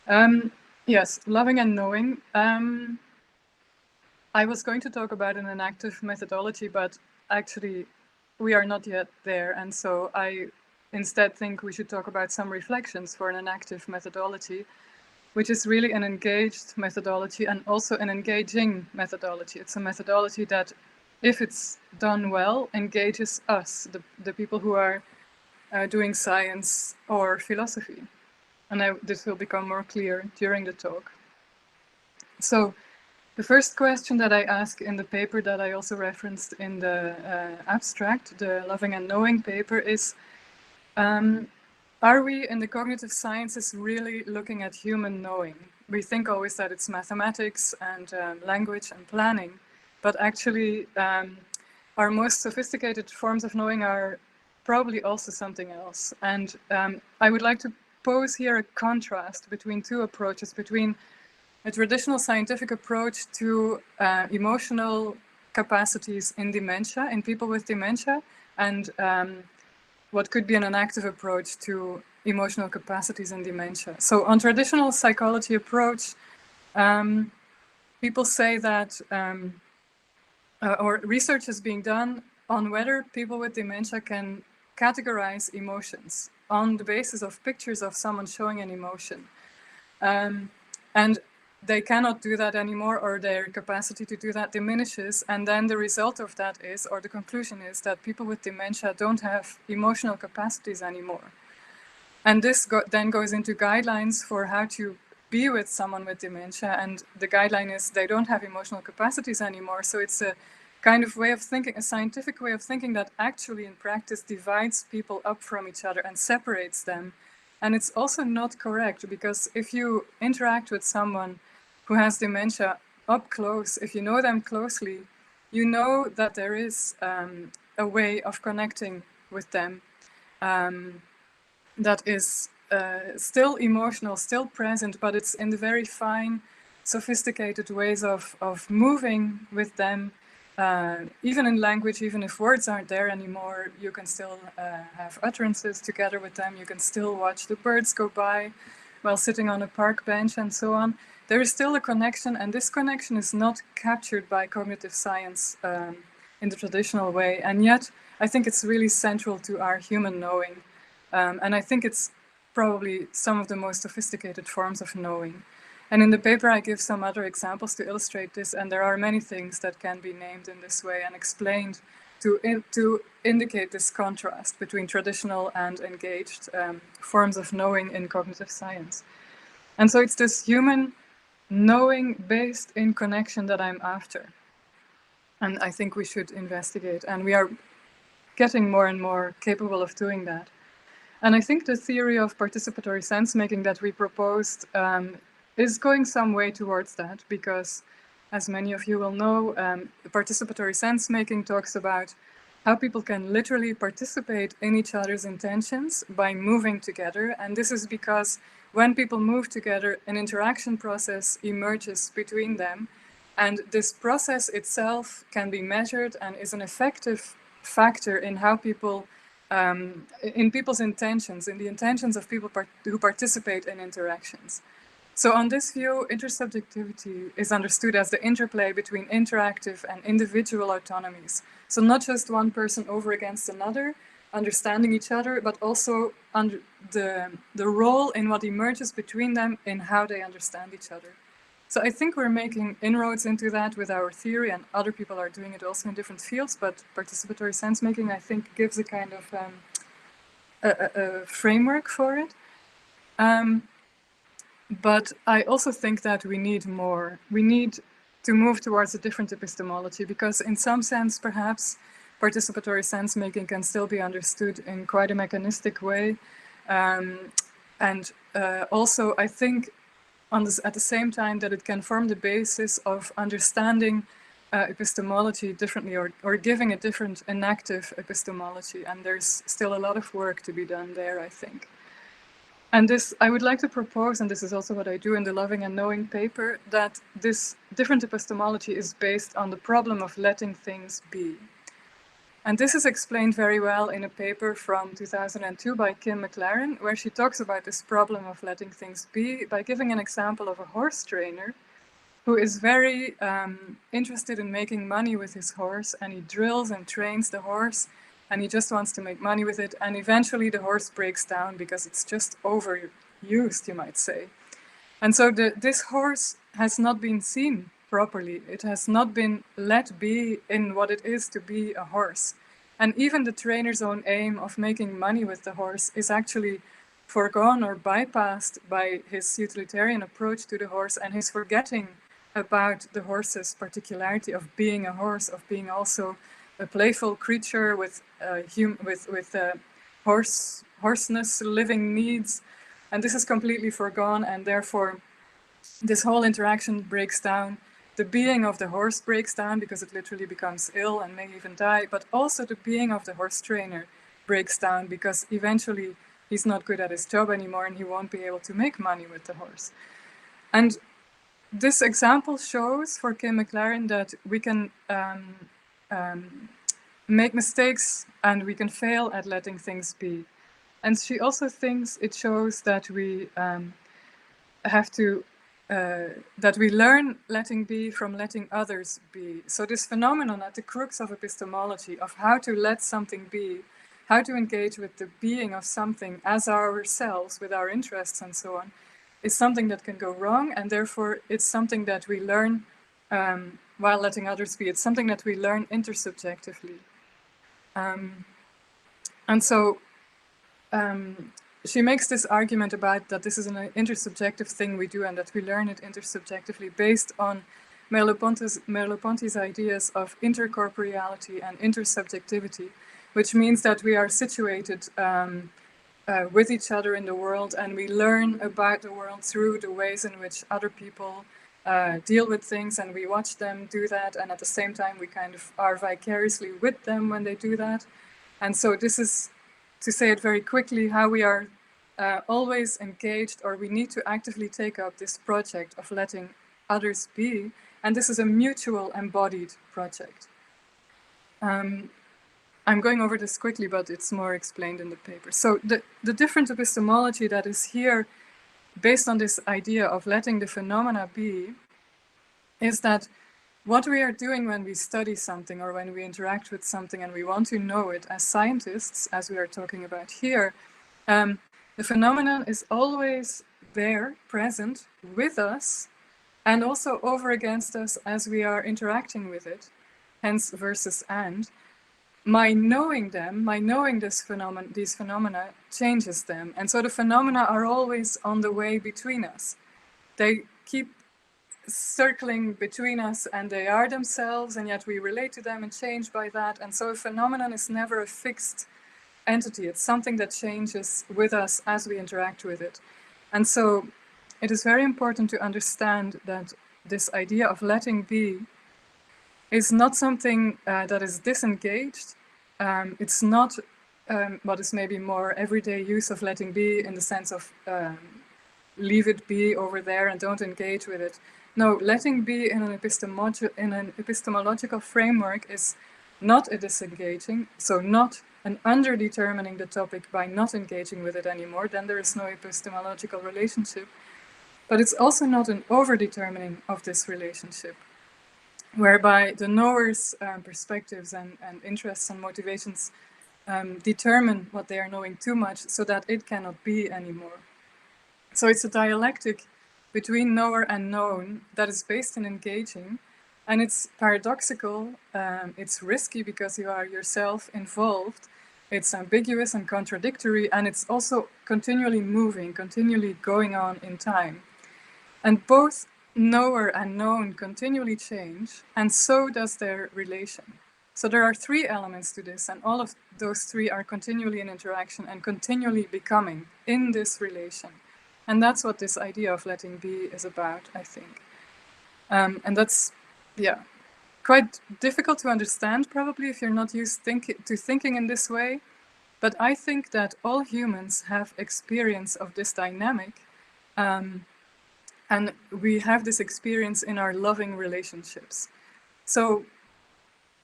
Yes, loving and knowing. I was going to talk about an enactive methodology, but actually we are not yet there. And so I instead think we should talk about some reflections for an enactive methodology, which is really an engaged methodology and also an engaging methodology. It's a methodology that, if it's done well, engages us, the people who are doing science or philosophy. And this will become more clear during the talk. So the first question that I ask in the paper that I also referenced in the abstract, the Loving and Knowing paper, is are we in the cognitive sciences really looking at human knowing? We think always that it's mathematics and language and planning, but actually our most sophisticated forms of knowing are probably also something else. And I would like to pose here a contrast between two approaches, between a traditional scientific approach to emotional capacities in dementia, in people with dementia, and what could be an active approach to emotional capacities in dementia. So on traditional psychology approach, people say that, or research is being done on whether people with dementia can categorize emotions on the basis of pictures of someone showing an emotion. And they cannot do that anymore, or their capacity to do that diminishes. And then the result of that is, or the conclusion is, that people with dementia don't have emotional capacities anymore. And this then goes into guidelines for how to be with someone with dementia. And the guideline is they don't have emotional capacities anymore. So it's a kind of way of thinking, a scientific way of thinking that actually in practice divides people up from each other and separates them. And it's also not correct, because if you interact with someone who has dementia up close, if you know them closely, you know that there is a way of connecting with them that is still emotional, still present, but it's in the very fine, sophisticated ways of moving with them. Even in language, even if words aren't there anymore, you can still have utterances together with them. You can still watch the birds go by while sitting on a park bench and so on. There is still a connection, and this connection is not captured by cognitive science in the traditional way. And yet, I think it's really central to our human knowing. And I think it's probably some of the most sophisticated forms of knowing. And in the paper, I give some other examples to illustrate this, and there are many things that can be named in this way and explained to indicate this contrast between traditional and engaged forms of knowing in cognitive science. And so it's this human knowing based in connection that I'm after. And I think we should investigate, and we are getting more and more capable of doing that. And I think the theory of participatory sense-making that we proposed is going some way towards that, because, as many of you will know, participatory sense-making talks about how people can literally participate in each other's intentions by moving together. And this is because when people move together, an interaction process emerges between them. And this process itself can be measured and is an effective factor in how people, in people's intentions, in the intentions of people who participate in interactions. So on this view, intersubjectivity is understood as the interplay between interactive and individual autonomies. So not just one person over against another, understanding each other, but also under the role in what emerges between them in how they understand each other. So I think we're making inroads into that with our theory, and other people are doing it also in different fields, but participatory sense-making, I think, gives a kind of a framework for it. But I also think that we need more. We need to move towards a different epistemology, because in some sense, perhaps, participatory sense-making can still be understood in quite a mechanistic way. And also, I think, at the same time, that it can form the basis of understanding epistemology differently, or giving a different enactive epistemology. And there's still a lot of work to be done there, I think. And this, I would like to propose, and this is also what I do in the Loving and Knowing paper, that this different epistemology is based on the problem of letting things be. And this is explained very well in a paper from 2002 by Kim McLaren, where she talks about this problem of letting things be by giving an example of a horse trainer who is very interested in making money with his horse, and he drills and trains the horse, and he just wants to make money with it, and eventually the horse breaks down because it's just overused, you might say. And so this horse has not been seen properly. It has not been let be in what it is to be a horse. And even the trainer's own aim of making money with the horse is actually foregone or bypassed by his utilitarian approach to the horse and his forgetting about the horse's particularity of being a horse, of being also a playful creature with horseness, living needs. And this is completely foregone, and therefore this whole interaction breaks down. The being of the horse breaks down because it literally becomes ill and may even die, but also the being of the horse trainer breaks down because eventually he's not good at his job anymore and he won't be able to make money with the horse. And this example shows for Kim McLaren that we can make mistakes and we can fail at letting things be. And she also thinks it shows that we have to that we learn letting be from letting others be. So this phenomenon at the crux of epistemology, of how to let something be, how to engage with the being of something as ourselves, with our interests and so on, is something that can go wrong, and therefore it's something that we learn while letting others be. It's something that we learn intersubjectively. And so she makes this argument about that this is an intersubjective thing we do and that we learn it intersubjectively based on Merleau-Ponty's ideas of intercorporeality and intersubjectivity, which means that we are situated with each other in the world and we learn about the world through the ways in which other people deal with things, and we watch them do that, and at the same time we kind of are vicariously with them when they do that. And so this is, to say it very quickly, how we are always engaged, or we need to actively take up this project of letting others be, and this is a mutual embodied project. I'm going over this quickly, but it's more explained in the paper. So the different epistemology that is here based on this idea of letting the phenomena be is that what we are doing when we study something or when we interact with something and we want to know it as scientists, as we are talking about here, the phenomenon is always there, present, with us, and also over against us as we are interacting with it, hence versus and. My knowing them, my knowing these phenomena changes them. And so the phenomena are always on the way between us. They keep circling between us and they are themselves, and yet we relate to them and change by that. And so a phenomenon is never a fixed entity. It's something that changes with us as we interact with it. And so it is very important to understand that this idea of letting be is not something that is disengaged. It's not what is maybe more everyday use of letting be in the sense of leave it be over there and don't engage with it. No, letting be in an epistemological framework is not a disengaging, so not an underdetermining the topic by not engaging with it anymore, then there is no epistemological relationship. But it's also not an overdetermining of this relationship, whereby the knower's perspectives and interests and motivations determine what they are knowing too much so that it cannot be anymore. So it's a dialectic between knower and known that is based in engaging, and it's paradoxical, it's risky because you are yourself involved, it's ambiguous and contradictory, and it's also continually moving, continually going on in time. And both knower and known continually change, and so does their relation. So there are three elements to this, and all of those three are continually in interaction and continually becoming in this relation. And that's what this idea of letting be is about, I think. And that's, yeah, quite difficult to understand probably if you're not used to thinking in this way. But I think that all humans have experience of this dynamic. And we have this experience in our loving relationships. So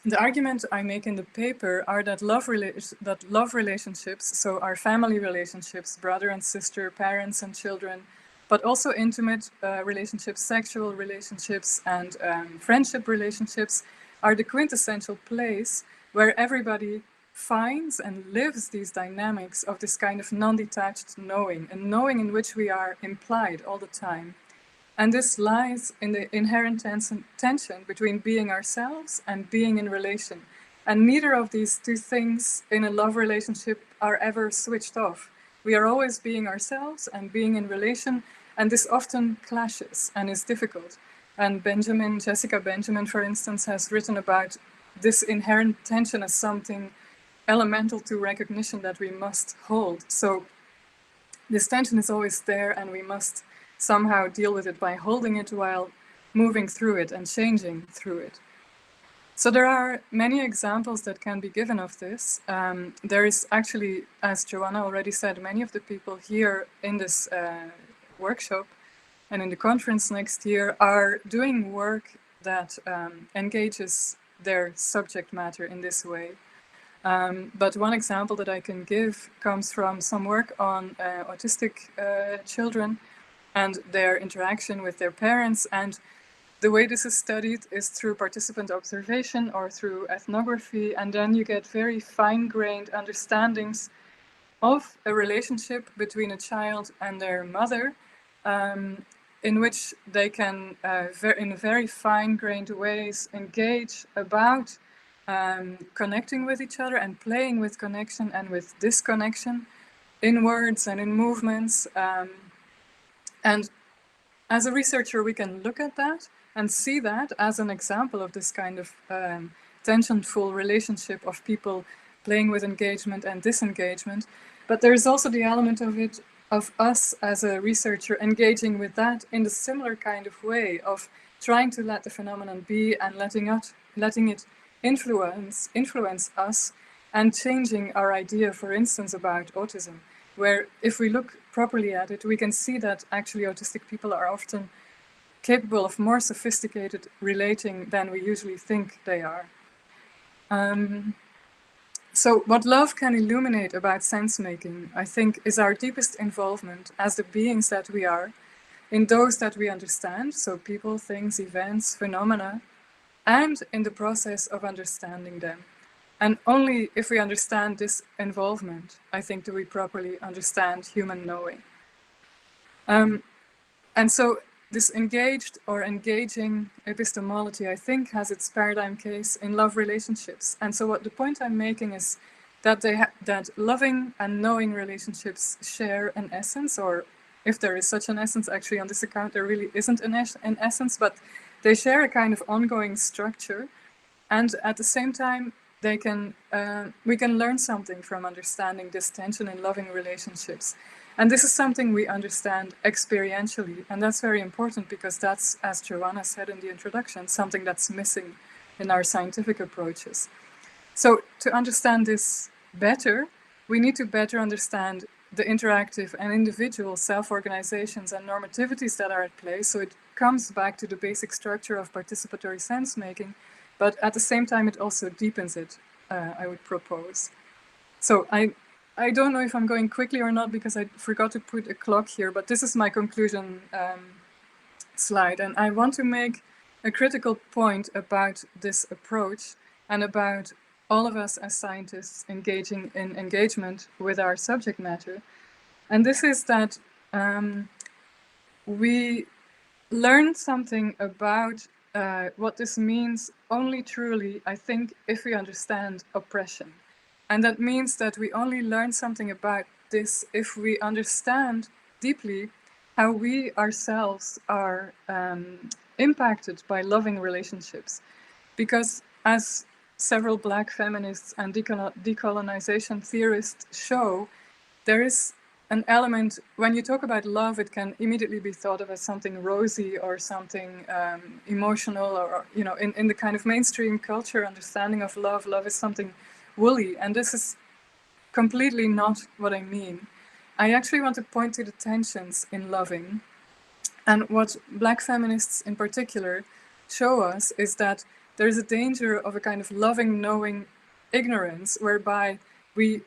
the argument I make in the paper are that love relationships, so our family relationships, brother and sister, parents and children, but also intimate relationships, sexual relationships, and friendship relationships, are the quintessential place where everybody finds and lives these dynamics of this kind of non-detached knowing, a knowing in which we are implied all the time. And this lies in the inherent tension between being ourselves and being in relation. And neither of these two things in a love relationship are ever switched off. We are always being ourselves and being in relation, and this often clashes and is difficult. And Jessica Benjamin, for instance, has written about this inherent tension as something elemental to recognition that we must hold. So this tension is always there, and we must somehow deal with it by holding it while moving through it and changing through it. So there are many examples that can be given of this. There is actually, as Joanna already said, many of the people here in this workshop and in the conference next year are doing work that engages their subject matter in this way. But one example that I can give comes from some work on autistic children and their interaction with their parents. And the way this is studied is through participant observation or through ethnography, and then you get very fine-grained understandings of a relationship between a child and their mother, in which they can, in very fine-grained ways, engage about connecting with each other and playing with connection and with disconnection in words and in movements. And as a researcher, we can look at that and see that as an example of this kind of tensionful relationship of people playing with engagement and disengagement. But there is also the element of it, of us as a researcher engaging with that in a similar kind of way of trying to let the phenomenon be and letting it influence us and changing our idea, for instance, about autism, where if we look properly at it, we can see that actually autistic people are often capable of more sophisticated relating than we usually think they are. So what love can illuminate about sense-making, I think, is our deepest involvement as the beings that we are in those that we understand, so people, things, events, phenomena, and in the process of understanding them. And only if we understand this involvement, I think, do we properly understand human knowing. And so this engaged or engaging epistemology, I think, has its paradigm case in love relationships. And so what the point I'm making is that that loving and knowing relationships share an essence, or if there is such an essence, actually on this account there really isn't an essence, but they share a kind of ongoing structure. And at the same time, we can learn something from understanding this tension in loving relationships. And this is something we understand experientially, and that's very important because that's, as Joanna said in the introduction, something that's missing in our scientific approaches. So to understand this better, we need to better understand the interactive and individual self-organizations and normativities that are at play. So it comes back to the basic structure of participatory sense-making, but at the same time, it also deepens it, I would propose. So I don't know if I'm going quickly or not because I forgot to put a clock here, but this is my conclusion slide. And I want to make a critical point about this approach and about all of us as scientists engaging in engagement with our subject matter. And this is that we learn something about what this means only truly, I think, if we understand oppression. And that means that we only learn something about this if we understand deeply how we ourselves are impacted by loving relationships. Because as several Black feminists and decolonization theorists show, there is an element, when you talk about love, it can immediately be thought of as something rosy or something emotional, or, you know, in the kind of mainstream culture understanding of love, love is something woolly, and this is completely not what I mean. I actually want to point to the tensions in loving, and what Black feminists in particular show us is that there is a danger of a kind of loving, knowing ignorance, whereby we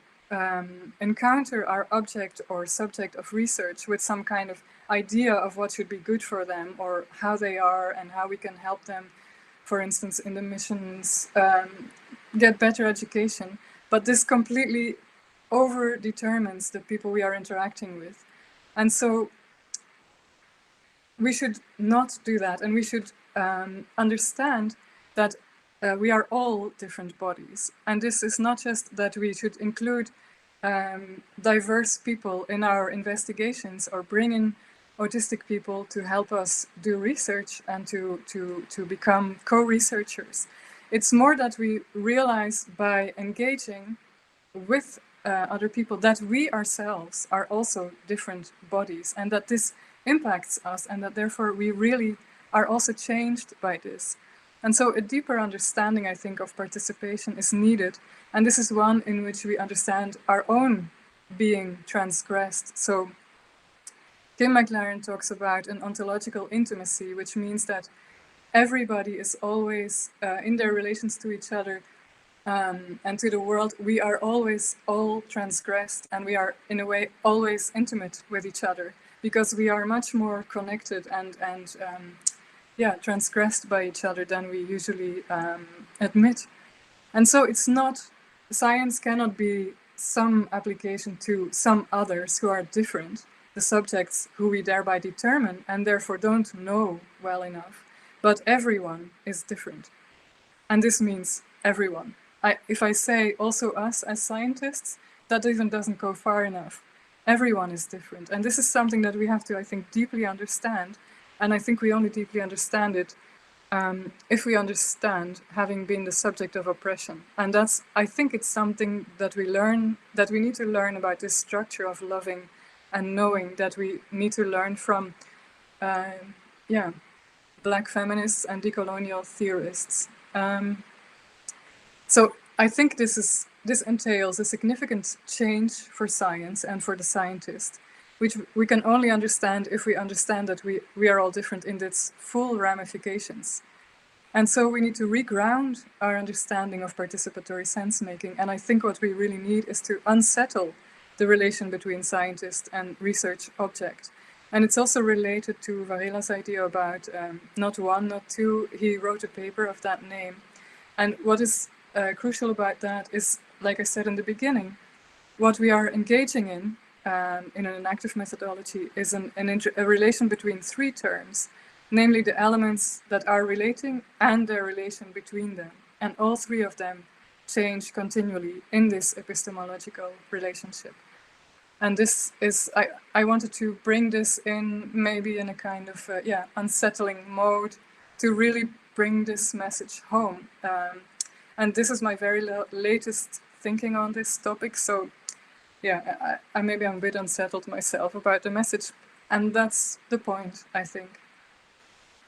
encounter our object or subject of research with some kind of idea of what should be good for them, or how they are and how we can help them, for instance, in the missions, get better education. But this completely over-determines the people we are interacting with. And so we should not do that, and we should understand that we are all different bodies. And this is not just that we should include diverse people in our investigations, or bring in autistic people to help us do research and to become co-researchers. It's more that we realize by engaging with other people that we ourselves are also different bodies, and that this impacts us, and that therefore we really are also changed by this. And so a deeper understanding, I think, of participation is needed, and this is one in which we understand our own being transgressed. So Kim McLaren talks about an ontological intimacy, which means that everybody is always, in their relations to each other and to the world, we are always all transgressed, and we are, in a way, always intimate with each other, because we are much more connected and transgressed by each other than we usually admit. And so it's not, science cannot be some application to some others who are different, the subjects who we thereby determine and therefore don't know well enough. But everyone is different. And this means everyone. If I say also us as scientists, that even doesn't go far enough. Everyone is different. And this is something that we have to, I think, deeply understand. And I think we only deeply understand it if we understand having been the subject of oppression. And that's, I think it's something that we learn, that we need to learn about this structure of loving and knowing, that we need to learn from, Black feminists and decolonial theorists. So I think this entails a significant change for science and for the scientist, which we can only understand if we understand that we are all different in its full ramifications. And so we need to reground our understanding of participatory sense-making. And I think what we really need is to unsettle the relation between scientist and research object. And it's also related to Varela's idea about not one, not two. He wrote a paper of that name. And what is crucial about that is, like I said in the beginning, what we are engaging in an active methodology is a relation between three terms, namely the elements that are relating and their relation between them. And all three of them change continually in this epistemological relationship. And this is, I wanted to bring this in maybe in a kind of, unsettling mode to really bring this message home. And this is my very latest thinking on this topic. So yeah, maybe I'm a bit unsettled myself about the message. And that's the point, I think.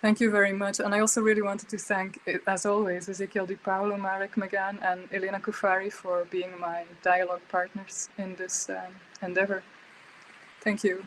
Thank you very much. And I also really wanted to thank, as always, Ezekiel Di Paolo, Marek McGann, and Elena Kufari for being my dialogue partners in this endeavor. Thank you.